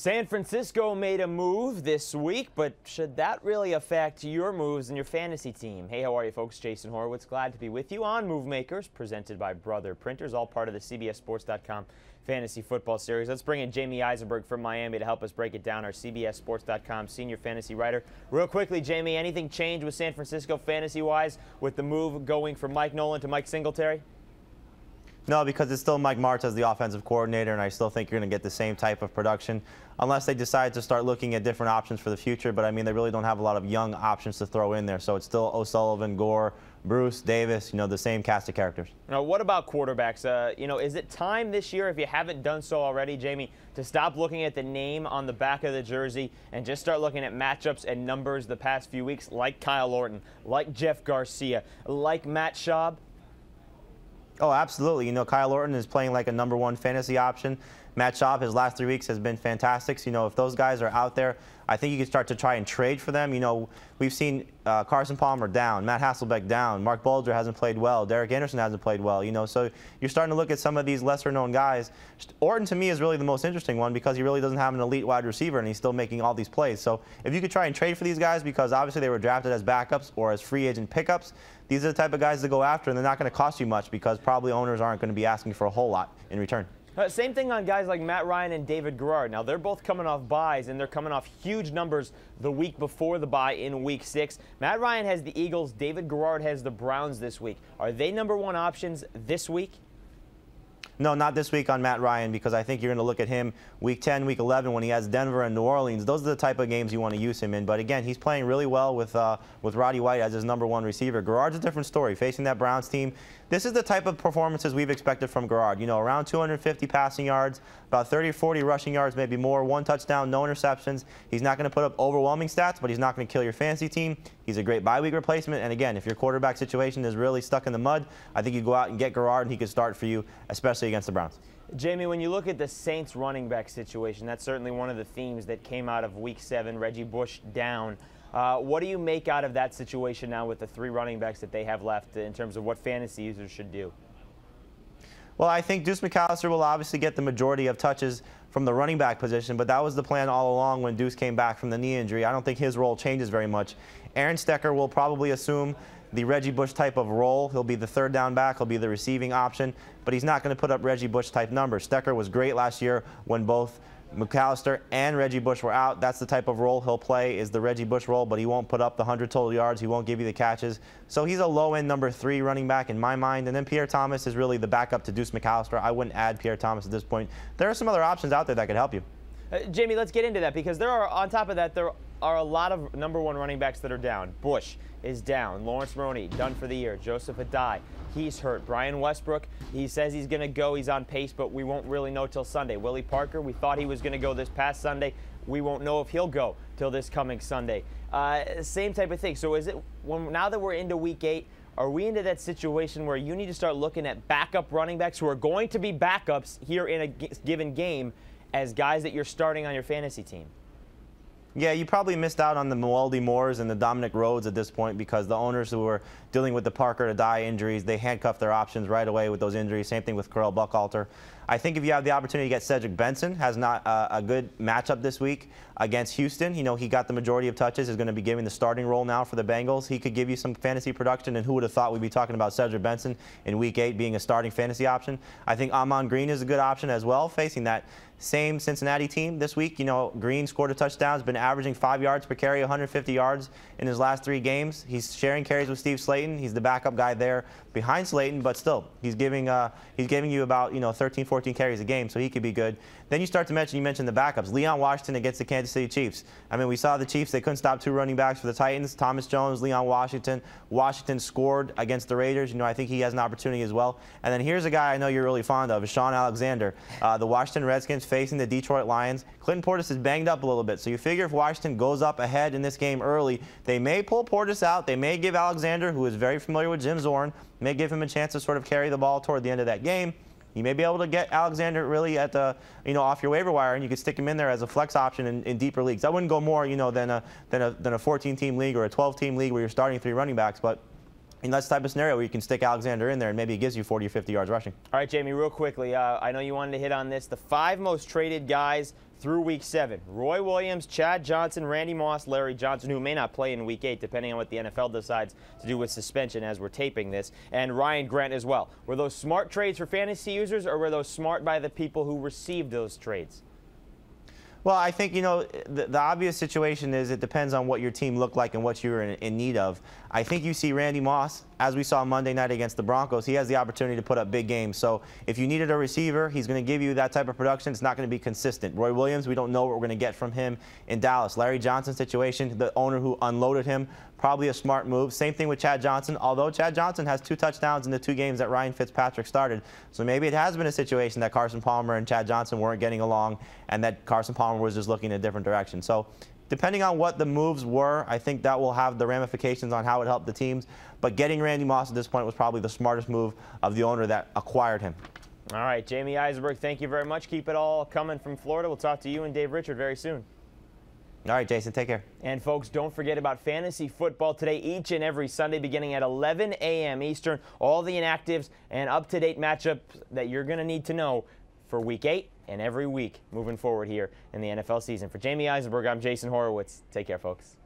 San Francisco made a move this week, but should that really affect your moves and your fantasy team? Hey, how are you, folks? Jason Horowitz, glad to be with you on Move Makers, presented by Brother Printers, all part of the CBSSports.com Fantasy Football Series. Let's bring in Jamey Eisenberg from Miami to help us break it down, our CBSSports.com senior fantasy writer. Real quickly, Jamey, anything changed with San Francisco fantasy-wise with the move going from Mike Nolan to Mike Singletary? No, because it's still Mike Martz as the offensive coordinator, and I still think you're going to get the same type of production unless they decide to start looking at different options for the future. But, I mean, they really don't have a lot of young options to throw in there. So it's still O'Sullivan, Gore, Bruce, Davis, the same cast of characters. Now, what about quarterbacks? Is it time this year, if you haven't done so already, Jamey, to stop looking at the name on the back of the jersey and just start looking at matchups and numbers the past few weeks, like Kyle Orton, like Jeff Garcia, like Matt Schaub? Oh, absolutely. Kyle Orton is playing like a #1 fantasy option. Matt Schaub, his last 3 weeks has been fantastic. So, if those guys are out there, I think you can start to try and trade for them. We've seen Carson Palmer down, Matt Hasselbeck down, Mark Bulger hasn't played well, Derek Anderson hasn't played well. So you're starting to look at some of these lesser-known guys. Orton, to me, is really the most interesting one because he really doesn't have an elite wide receiver, and he's still making all these plays. So if you could try and trade for these guys, because obviously they were drafted as backups or as free agent pickups, these are the type of guys to go after, and they're not going to cost you much because probably owners aren't going to be asking for a whole lot in return. Same thing on guys like Matt Ryan and David Garrard. Now, they're both coming off buys, and they're coming off huge numbers the week before the bye in Week 6. Matt Ryan has the Eagles. David Garrard has the Browns this week. Are they #1 options this week? No, not this week on Matt Ryan, because I think you're going to look at him Week 10, Week 11 when he has Denver and New Orleans. Those are the type of games you want to use him in. But again, he's playing really well with Roddy White as his #1 receiver. Garrard's a different story, facing that Browns team. This is the type of performances we've expected from Garrard. Around 250 passing yards, about 30 or 40 rushing yards, maybe more, 1 touchdown, no interceptions. He's not going to put up overwhelming stats, but he's not going to kill your fantasy team. He's a great bye week replacement. And again, if your quarterback situation is really stuck in the mud, I think you go out and get Garrard, and he could start for you, especially against the Browns. Jamey, when you look at the Saints running back situation, that's certainly one of the themes that came out of Week 7, Reggie Bush down. What do you make out of that situation now with the 3 running backs that they have left in terms of what fantasy users should do? Well, I think Deuce McAllister will obviously get the majority of touches from the running back position, but that was the plan all along when Deuce came back from the knee injury. I don't think his role changes very much. Aaron Stecker will probably assume the Reggie Bush type of role. He'll be the 3rd down back. He'll be the receiving option, but he's not going to put up Reggie Bush type numbers. Stecker was great last year when both McAllister and Reggie Bush were out. That's the type of role he'll play, is the Reggie Bush role, but he won't put up the 100 total yards. He won't give you the catches. So he's a low-end #3 running back in my mind. And then Pierre Thomas is really the backup to Deuce McAllister. I wouldn't add Pierre Thomas at this point. There are some other options out there that could help you. Jamey, let's get into that, because there are, on top of that, there are a lot of #1 running backs that are down. Bush is down. Lawrence Maroney, done for the year. Joseph Adai, he's hurt. Brian Westbrook, he says he's going to go. He's on pace, but we won't really know till Sunday. Willie Parker, we thought he was going to go this past Sunday. We won't know if he'll go till this coming Sunday. Same type of thing. So is it, now that we're into Week 8, are we into that situation where you need to start looking at backup running backs who are going to be backups here in a given game as guys that you're starting on your fantasy team? Yeah, you probably missed out on the Mwaldi Moores and the Dominic Rhodes at this point, because the owners who were dealing with the Parker to die injuries, they handcuffed their options right away with those injuries. Same thing with Carell Buchalter. I think if you have the opportunity to get Cedric Benson, has not a good matchup this week against Houston. He got the majority of touches, is going to be giving the starting role now for the Bengals. He could give you some fantasy production, and who would have thought we'd be talking about Cedric Benson in Week 8 being a starting fantasy option. I think Amon Green is a good option as well, facing that same Cincinnati team this week. Green scored a touchdown, has been averaging 5 yards per carry, 150 yards in his last 3 games. He's sharing carries with Steve Slayton. He's the backup guy there behind Slayton, but still, he's giving you about 13, 14 carries a game, so he could be good. Then you start to mention, you mentioned the backups. Leon Washington against the Kansas City Chiefs. I mean, we saw the Chiefs, they couldn't stop 2 running backs for the Titans. Thomas Jones, Leon Washington. Washington scored against the Raiders. I think he has an opportunity as well. And then here's a guy I know you're really fond of, Sean Alexander. The Washington Redskins facing the Detroit Lions. Clinton Portis is banged up a little bit, so you figure if Washington goes up ahead in this game early, they may pull Portis out. They may give Alexander, who is very familiar with Jim Zorn, may give him a chance to sort of carry the ball toward the end of that game. You may be able to get Alexander really at the, off your waiver wire, and you could stick him in there as a flex option in deeper leagues. I wouldn't go more, than a 14-team league or a 12-team league where you're starting 3 running backs, but And that's the type of scenario where you can stick Alexander in there and maybe it gives you 40 or 50 yards rushing. All right, Jamey, real quickly, I know you wanted to hit on this. The 5 most traded guys through Week 7. Roy Williams, Chad Johnson, Randy Moss, Larry Johnson, who may not play in Week 8, depending on what the NFL decides to do with suspension as we're taping this, and Ryan Grant as well. Were those smart trades for fantasy users, or were those smart by the people who received those trades? Well, I think, you know, the obvious situation is it depends on what your team looked like and what you're in need of. I think you see Randy Moss, as we saw Monday night against the Broncos, he has the opportunity to put up big games. So if you needed a receiver, he's going to give you that type of production. It's not going to be consistent. Roy Williams, we don't know what we're going to get from him in Dallas. Larry Johnson's situation, the owner who unloaded him, probably a smart move. Same thing with Chad Johnson, although Chad Johnson has 2 touchdowns in the 2 games that Ryan Fitzpatrick started. So maybe it has been a situation that Carson Palmer and Chad Johnson weren't getting along and that Carson Palmer was just looking in a different direction. So depending on what the moves were, I think that will have the ramifications on how it helped the teams. But getting Randy Moss at this point was probably the smartest move of the owner that acquired him. All right, Jamey Eisenberg, thank you very much. Keep it all coming from Florida. We'll talk to you and Dave Richard very soon. All right, Jason, take care. And folks, don't forget about fantasy football today, each and every Sunday, beginning at 11 a.m. Eastern. All the inactives and up-to-date matchups that you're going to need to know for Week 8 and every week moving forward here in the NFL season. For Jamey Eisenberg, I'm Jason Horowitz. Take care, folks.